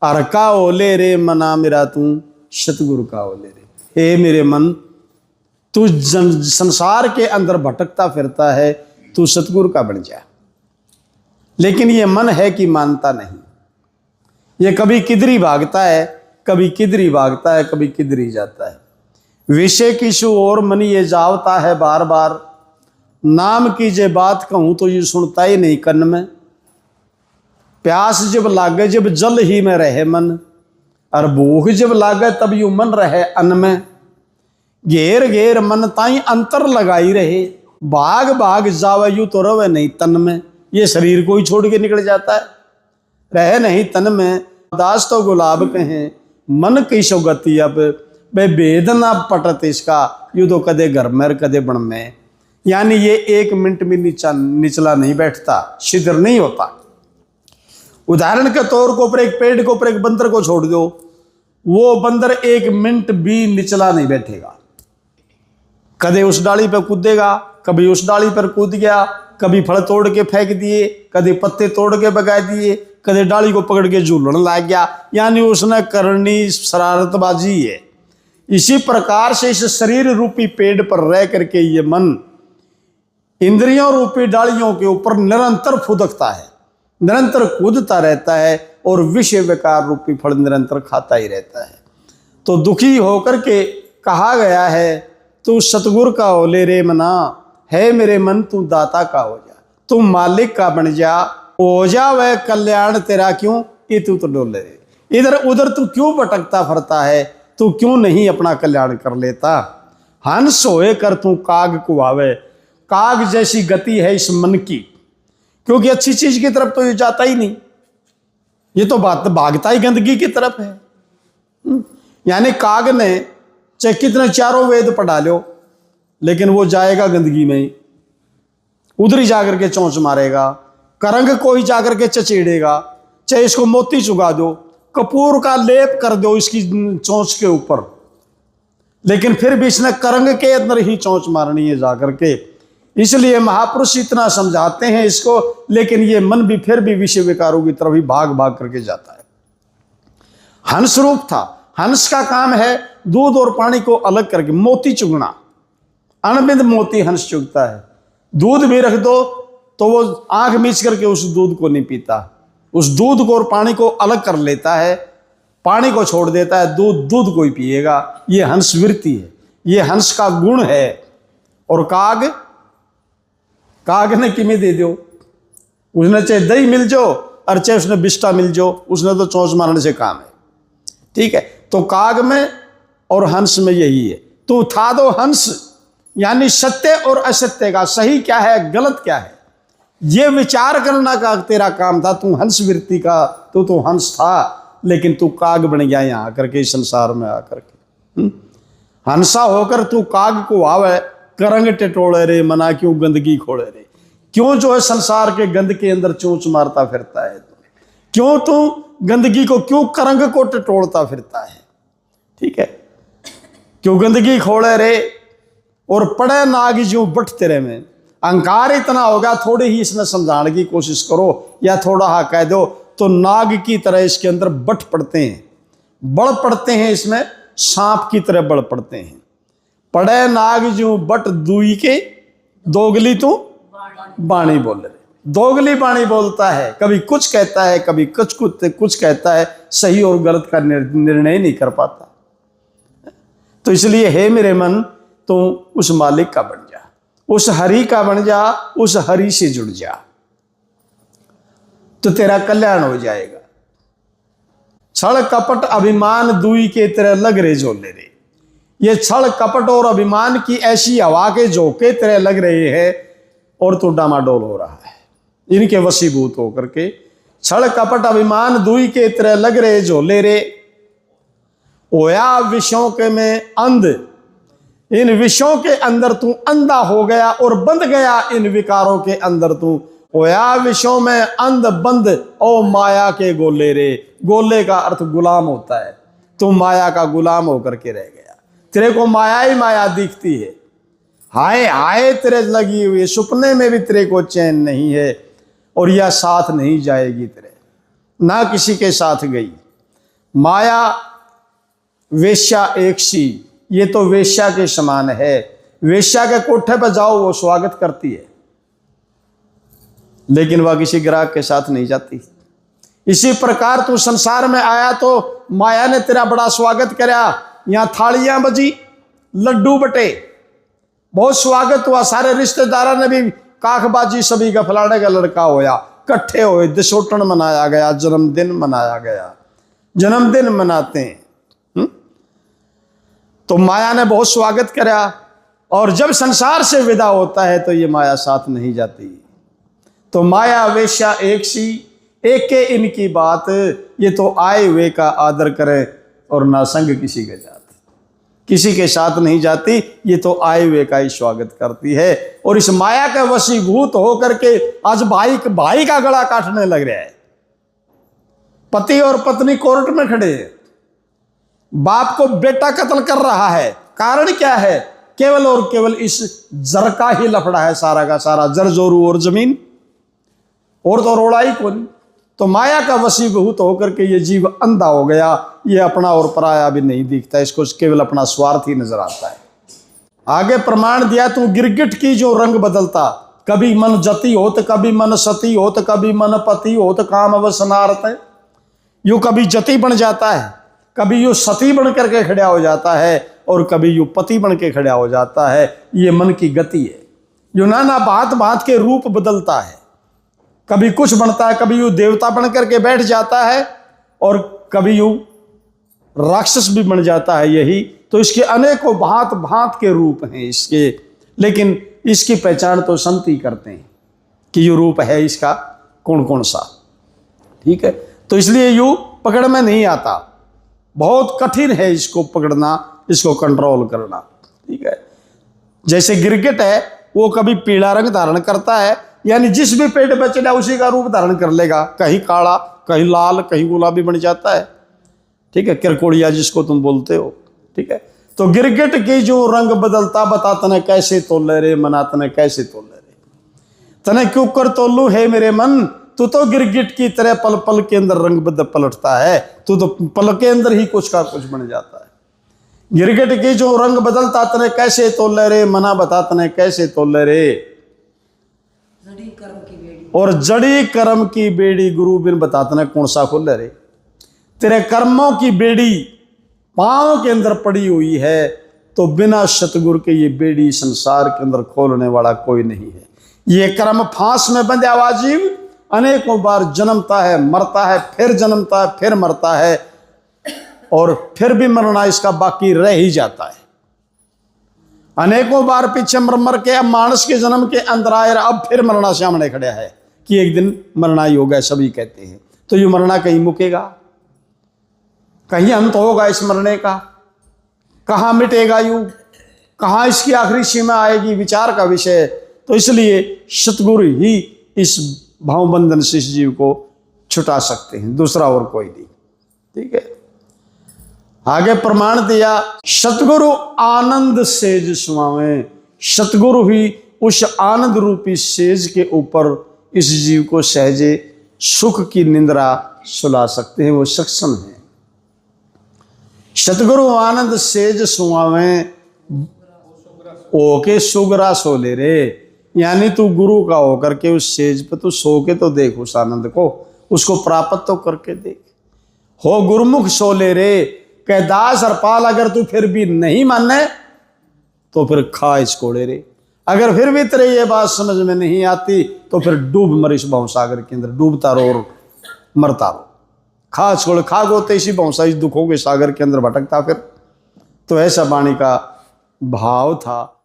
अर का ओले रे मना मेरा तू सतगुरु का ओले रे। हे मेरे मन, तू संसार के अंदर भटकता फिरता है, तू सतगुरु का बन जा। लेकिन ये मन है कि मानता नहीं, ये कभी किधरी भागता है, कभी किधरी भागता है, कभी किधरी जाता है। विषय किसु और मन ये जावता है बार बार, नाम की जे बात कहूं तो ये सुनता ही नहीं कन में। प्यास जब लागे जब जल ही में रहे मन, और भूख जब लागे तब यू मन रहे अन्न में। घेर घेर मन ताई अंतर लगाई रहे, भाग भाग जावे यू तो रवे नहीं तन में। ये शरीर को ही छोड़ के निकल जाता है, रहे नहीं तन में। दास तो गुलाब कहें मन की सो गति, अब बे भेद ना पटत इसका, यू तो कदे घर में कदे बन में। यानी ये 1 मिनट में निचला नहीं बैठता, शिथिर नहीं होता। उदाहरण के तौर को ऊपर एक पेड़ को ऊपर एक बंदर को छोड़ दो, वो बंदर 1 मिनट भी निचला नहीं बैठेगा। कदे उस डाली पर कूदेगा, कभी उस डाली पर कूद गया, कभी फल तोड़ के फेंक दिए, कभी पत्ते तोड़ के बगा दिए, कभी डाली को पकड़ के झूलने लग गया। यानी उसने करनी शरारतबाजी है। इसी प्रकार से इस शरीर रूपी पेड़ पर रह करके ये मन इंद्रियों रूपी डालियों के ऊपर निरंतर फुदकता है, निरंतर कूदता रहता है, और विषय विकार रूपी फल निरंतर खाता ही रहता है। तो दुखी होकर के कहा गया है, तू सतगुरु का ओले रे मना, है मेरे मन तू दाता का हो जा, तू मालिक का बन जा, हो जा वह कल्याण तेरा क्यों ये तू तो डोले रे। इधर उधर तू क्यों भटकता फिरता है, तू क्यों नहीं अपना कल्याण कर लेता। हंस होए कर तू काग कुआवे, काग जैसी गति है इस मन की, क्योंकि अच्छी चीज की तरफ तो ये जाता ही नहीं, ये तो बात भागता ही गंदगी की तरफ है। यानी काग ने चाहे कितने चारों वेद पढ़ा लो, लेकिन वो जाएगा गंदगी में ही, उधर ही जाकर के चोंच मारेगा, करंग को ही जाकर के चचेड़ेगा। चाहे इसको मोती चुगा दो, कपूर का लेप कर दो इसकी चोंच के ऊपर, लेकिन फिर भी इसने करंग के अंदर ही चोंच मारनी है जाकर के। इसलिए महापुरुष इतना समझाते हैं इसको, लेकिन ये मन भी फिर भी विषय विकारों की तरफ ही भाग भाग करके जाता है। हंस रूप था, हंस का काम है दूध और पानी को अलग करके मोती चुगना। अनबिंद मोती हंस चुगता है। दूध भी रख दो तो वो आंख मीच करके उस दूध को नहीं पीता, उस दूध को और पानी को अलग कर लेता है, पानी को छोड़ देता है, दूध दूध को ही पिएगा। ये हंस वृत्ति है, ये हंस का गुण है। और काग, काग ने किमें दे दो, उसने चाहे दही मिल जाओ और चाहे उसने बिस्टा मिल जाओ, उसने तो चोंच मारने से काम है। ठीक है, तो काग में और हंस में यही है। तू था दो हंस, यानी सत्य और असत्य का, सही क्या है गलत क्या है, ये विचार करना का तेरा काम था। तू हंस वृत्ति का, तू तो हंस था, लेकिन तू काग बन गया यहाँ आकर के, संसार में आकर के। हंसा होकर तू काग को आवे, करंग टिटोले रे मना क्यों गंदगी खोले रे। क्यों जो है संसार के गंद के अंदर चोंच मारता फिरता है, क्यों तू गंदगी को, क्यों करंग को टिटोलता फिरता है। ठीक है, क्यों गंदगी खोले रे और पड़े नाग ज्यों बट तेरे में। अहंकार इतना होगा, थोड़ी ही इसमें समझाने की कोशिश करो या थोड़ा हा कह दो तो नाग की तरह इसके अंदर बट पड़ते हैं, बड़ पड़ते हैं, इसमें सांप की तरह बड़ पड़ते हैं। पड़े नाग ज्यों बट दुई के, दोगली तू बाणी बोल रहे। दोगली बाणी बोलता है, कभी कुछ कहता है, कभी कुछ कहता है, सही और गलत का निर्णय नहीं कर पाता। तो इसलिए हे मेरे मन, तू उस मालिक का बन जा, उस हरि का बन जा, उस हरि से जुड़ जा, तो तेरा कल्याण हो जाएगा। छल कपट अभिमान दुई के तरह लग रे झोले रे। ये छल कपट और अभिमान की ऐसी हवा के झोंके तरह लग रहे हैं, और तो डामाडोल हो रहा है इनके वशीभूत होकर के। छल कपट अभिमान दुई के तरह लग रहे झोले रे, होया विषयों के में अंध, इन विषयों के अंदर तू अंधा हो गया और बंध गया, इन विकारों के अंदर तू होया विषयों में अंध बंद, ओ माया के गोले रे। गोले का अर्थ गुलाम होता है, तू माया का गुलाम होकर के रह गया, तेरे को माया ही माया दिखती है। हाय हाय तेरे लगी हुई, सपने में भी तेरे को चैन नहीं है, और यह साथ नहीं जाएगी तेरे, ना किसी के साथ गई। माया वेश्या एक सी, ये तो वेश्या के समान है। वेश्या के कोठे पर जाओ वो स्वागत करती है, लेकिन वह किसी ग्राहक के साथ नहीं जाती। इसी प्रकार तू संसार में आया तो माया ने तेरा बड़ा स्वागत करा। यहां थालियां बजी, लड्डू बटे, बहुत स्वागत हुआ। सारे रिश्तेदारों ने भी काखबाजी, सभी का फलाने का लड़का होया, इकट्ठे हुए, दिसोटन मनाया गया, जन्मदिन मनाया गया। जन्मदिन मनाते हैं। तो माया ने बहुत स्वागत करा, और जब संसार से विदा होता है तो ये माया साथ नहीं जाती। तो माया वेश्या एक सी, एक के इनकी बात, ये तो आए हुए का आदर करे और ना संग किसी के जात, किसी के साथ नहीं जाती, ये तो आए हुए का ही स्वागत करती है। और इस माया का वशीभूत होकर के आज भाई का गला काटने लग रहा है। पति और पत्नी कोर्ट में खड़े हैं, बाप को बेटा कत्ल कर रहा है। कारण क्या है? केवल और केवल इस जर का ही लफड़ा है, सारा का सारा जर जोरू और जमीन, और तो रोड़ा ही कौन। तो माया का वशीभूत होकर के ये जीव अंधा हो गया, ये अपना और पराया भी नहीं दिखता, इसको केवल अपना स्वार्थ ही नजर आता है। आगे प्रमाण दिया, तू गिरगिट की जो रंग बदलता, कभी मन जति होत, कभी मन सती होत, कभी मन पति होत, काम अवसनारत। यू कभी जति बन जाता है, कभी यू सती बन करके खड़ा हो जाता है, और कभी यू पति बन के खड़ा हो जाता है। ये मन की गति है। यू नाना भांत भांत के रूप बदलता है, कभी कुछ बनता है, कभी यू देवता बन करके बैठ जाता है, और कभी यू राक्षस भी बन जाता है। यही तो इसके अनेकों भांत भांत के रूप हैं इसके, लेकिन इसकी पहचान तो संत ही करते हैं कि ये रूप है इसका कौन कौन सा। ठीक है, तो इसलिए यू पकड़ में नहीं आता, बहुत कठिन है इसको पकड़ना, इसको कंट्रोल करना। ठीक है, जैसे गिरगिट है, वो कभी पीला रंग धारण करता है, यानी जिस भी पेड़ पर चढ़ा उसी का रूप धारण कर लेगा, कहीं काला, कहीं लाल, कहीं गुलाबी बन जाता है। ठीक है, किरकोड़िया जिसको तुम बोलते हो। ठीक है, तो गिरगिट की जो रंग बदलता, बता तने कैसे तोले रे मना, तने कैसे तोले रे, तने क्यों कर तोलू है मेरे मन, तू तो गिरगिट की तरह पल पल के अंदर रंग बदल पलटता है, तू तो पल के अंदर ही कुछ का कुछ बन जाता है। गिरगिट की जो रंग बदलता, तने कैसे तोले रे मना, बता तने कैसे तोले रे। जड़ी कर्म की बेड़ी, और जड़ी कर्म की बेड़ी गुरु बिन बता तने कौन सा खोले रे। तेरे कर्मों की बेड़ी पांव के अंदर पड़ी हुई है, तो बिना सतगुरु के ये बेड़ी संसार के अंदर खोलने वाला कोई नहीं है। ये कर्म फांस में बंधा हुआ जीव अनेकों बार जन्मता है, मरता है, फिर जन्मता है, फिर मरता है, और फिर भी मरना इसका बाकी रह ही जाता है। अनेकों बार पीछे मर मर के अब मानस के जन्म के अंदर आए, अब फिर मरना सामने खड़ा है कि एक दिन मरना ही होगा, सभी कहते हैं। तो ये मरना कहीं मुकेगा, कहीं अंत होगा इस मरने का, कहाँ मिटेगा यू, कहाँ इसकी आखिरी सीमा आएगी, विचार का विषय। तो इसलिए सतगुरु ही इस भावबंधन से इस जीव को छुटा सकते हैं, दूसरा और कोई नहीं। ठीक है, आगे प्रमाण दिया, सतगुरु आनंद सेज सुहावे। सतगुरु ही उस आनंद रूपी सेज के ऊपर इस जीव को सहजे सुख की निंद्रा सुला सकते हैं, वो सक्षम है। सतगुरु आनंद सेज सुहावे, ओके सुगरा सो ले रे, यानी तू गुरु का होकर के उस सेज पे तू सो के तो देख, उस आनंद को, उसको प्राप्त तो करके देख। हो गुरुमुख सो ले रे, कह दास हरपाल, अगर तू फिर भी नहीं माने तो फिर खा इस कोड़े रे। अगर फिर भी तेरे ये बात समझ में नहीं आती तो फिर डूब मर इस भवसागर के अंदर, डूबता रो और मरता रो, खा छोड़ खा गोते इसी भवसा, इस दुखों के सागर के अंदर भटकता फिर। तो ऐसा वाणी का भाव था।